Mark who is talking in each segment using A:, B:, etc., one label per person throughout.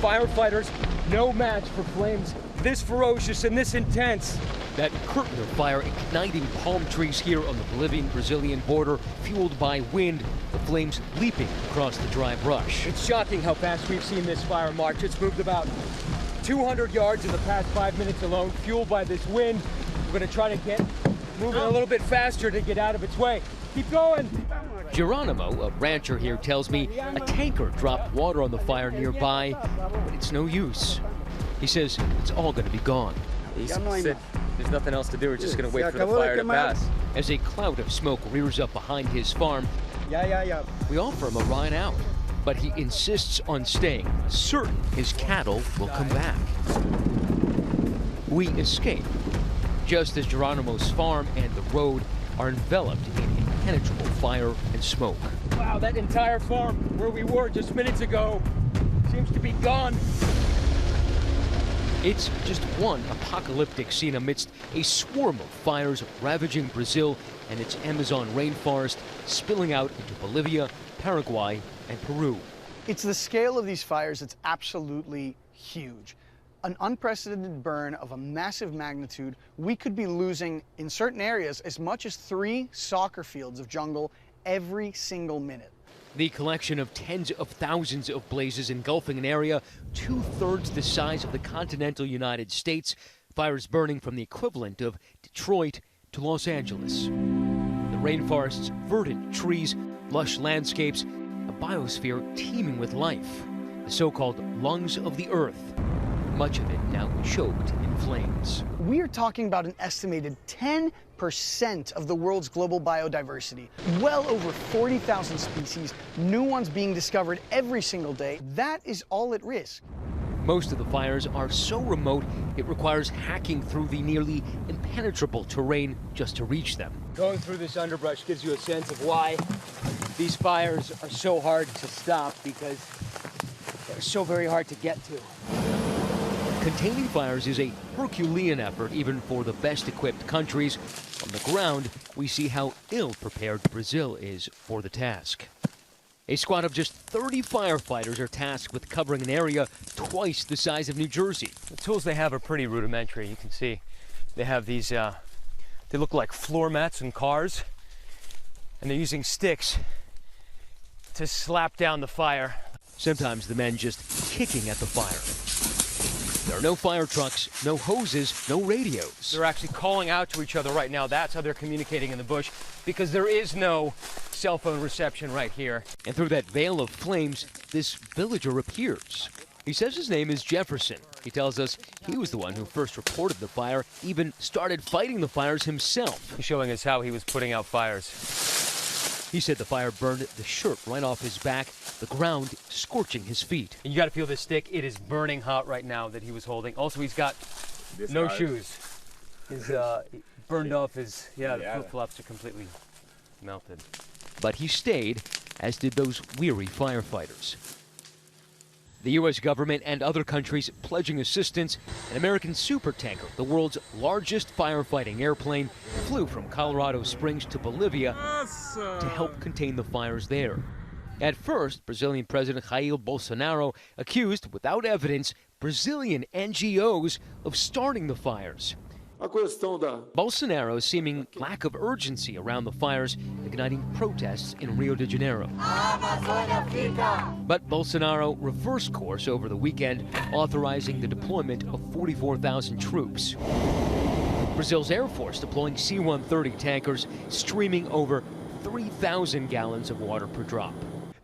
A: Firefighters, no match for flames this ferocious and this intense.
B: That curtain of fire igniting palm trees here on the Bolivian-Brazilian border, fueled by wind, the flames leaping across the dry brush.
A: It's shocking how fast we've seen this fire march. It's moved about 200 yards in the past 5 minutes alone, fueled by this wind. We're going to try to get moving a little bit faster to get out of its way. Keep going.
B: Geronimo, a rancher here, tells me a tanker dropped water on the fire nearby, but it's no use. He says it's all going to be gone.
A: He said there's nothing else to do. We're just going to wait for the fire to pass.
B: As a cloud of smoke rears up behind his farm, we offer him a ride out, but he insists on staying, certain his cattle will come back. We escape, just as Geronimo's farm and the road are enveloped in impenetrable fire and smoke.
A: Wow, that entire farm where we were just minutes ago seems to be gone.
B: It's just one apocalyptic scene amidst a swarm of fires ravaging Brazil and its Amazon rainforest, spilling out into Bolivia, Paraguay, and Peru.
C: It's the scale of these fires that's absolutely huge. An unprecedented burn of a massive magnitude. We could be losing, in certain areas, as much as 3 soccer fields of jungle every single minute.
B: The collection of tens of thousands of blazes engulfing an area 2/3 the size of the continental United States, fires burning from the equivalent of Detroit to Los Angeles. The rainforest's verdant trees, lush landscapes, a biosphere teeming with life, the so-called lungs of the earth, much of it now choked in flames.
C: We are talking about an estimated 10% of the world's global biodiversity. Well over 40,000 species, new ones being discovered every single day. That is all at risk.
B: Most of the fires are so remote, it requires hacking through the nearly impenetrable terrain just to reach them.
A: Going through this underbrush gives you a sense of why these fires are so hard to stop, because they're so very hard to get to.
B: Containing fires is a Herculean effort even for the best equipped countries. On the ground, we see how ill-prepared Brazil is for the task. A squad of just 30 firefighters are tasked with covering an area twice the size of New Jersey.
D: The tools they have are pretty rudimentary. You can see they have these, they look like floor mats in cars, and they're using sticks to slap down the fire.
B: Sometimes the men just kicking at the fire. There are no fire trucks, no hoses, no radios.
D: They're actually calling out to each other right now. That's how they're communicating in the bush, because there is no cell phone reception right here.
B: And through that veil of flames, this villager appears. He says his name is Jefferson. He tells us he was the one who first reported the fire, even started fighting the fires himself.
D: He's showing us how he was putting out fires.
B: He said the fire burned the shirt right off his back, the ground scorching his feet.
D: And you got to feel this stick. It is burning hot right now that he was holding. Also, he's got no shoes. His burned off his, the flip-flops are completely melted.
B: But he stayed, as did those weary firefighters. The U.S. government and other countries pledging assistance. An American supertanker, the world's largest firefighting airplane, flew from Colorado Springs to Bolivia to help contain the fires there. At first, Brazilian President Jair Bolsonaro accused, without evidence, Brazilian NGOs of starting the fires. Bolsonaro's seeming lack of urgency around the fires igniting protests in Rio de Janeiro. But Bolsonaro reversed course over the weekend, authorizing the deployment of 44,000 troops. Brazil's Air Force deploying C-130 tankers, streaming over 3,000 gallons of water per drop.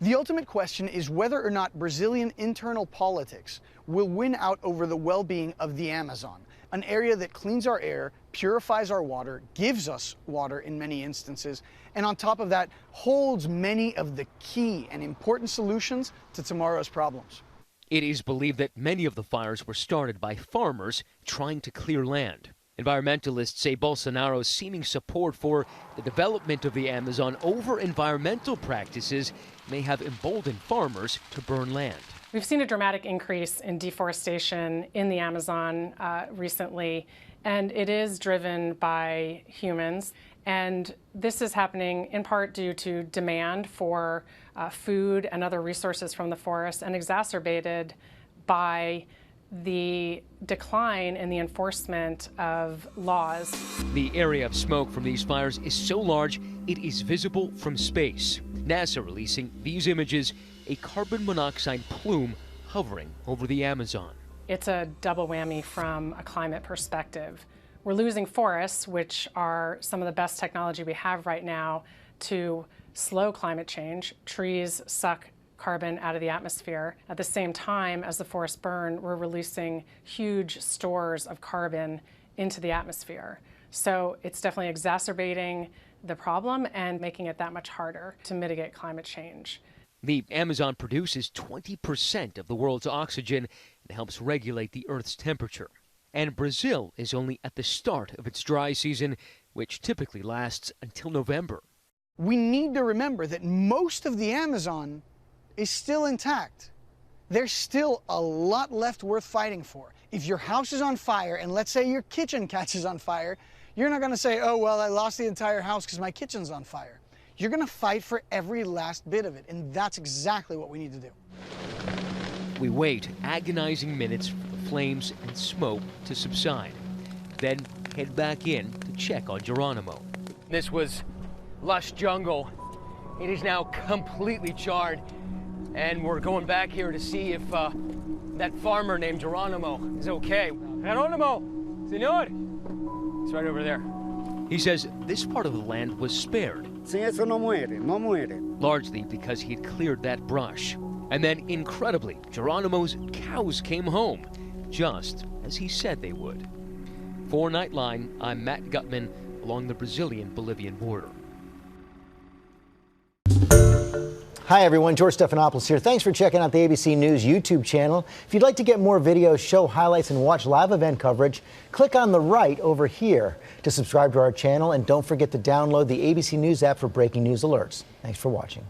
C: The ultimate question is whether or not Brazilian internal politics will win out over the well-being of the Amazon, an area that cleans our air, purifies our water, gives us water in many instances, and on top of that, holds many of the key and important solutions to tomorrow's problems.
B: It is believed that many of the fires were started by farmers trying to clear land. Environmentalists say Bolsonaro's seeming support for the development of the Amazon over environmental practices may have emboldened farmers to burn land.
E: We've seen a dramatic increase in deforestation in the Amazon recently, and it is driven by humans. And this is happening in part due to demand for food and other resources from the forest, and exacerbated by the decline in the enforcement of laws.
B: The area of smoke from these fires is so large it is visible from space. NASA releasing these images, a carbon monoxide plume hovering over the Amazon.
E: It's a double whammy from a climate perspective. We're losing forests, which are some of the best technology we have right now to slow climate change. Trees suck carbon out of the atmosphere. At the same time as the forests burn, we're releasing huge stores of carbon into the atmosphere. So it's definitely exacerbating the problem and making it that much harder to mitigate climate change.
B: The Amazon produces 20% of the world's oxygen and helps regulate the Earth's temperature. And Brazil is only at the start of its dry season, which typically lasts until November.
C: We need to remember that most of the Amazon is still intact. There's still a lot left worth fighting for. If your house is on fire, and let's say your kitchen catches on fire, you're not gonna say, oh, well, I lost the entire house because my kitchen's on fire. You're gonna fight for every last bit of it, and that's exactly what we need to do.
B: We wait agonizing minutes for the flames and smoke to subside, then head back in to check on Geronimo.
D: This was lush jungle. It is now completely charred, and we're going back here to see if that farmer named Geronimo is okay. Geronimo, señor. It's right over there.
B: He says this part of the land was spared,
F: Sin eso no muere, no muere.
B: largely because he had cleared that brush. And then, incredibly, Geronimo's cows came home, just as he said they would. For Nightline, I'm Matt Gutman, along the Brazilian-Bolivian border.
G: Hi everyone, George Stephanopoulos here. Thanks for checking out the ABC News YouTube channel. If you'd like to get more videos, show highlights, and watch live event coverage, click on the right over here to subscribe to our channel, and don't forget to download the ABC News app for breaking news alerts. Thanks for watching.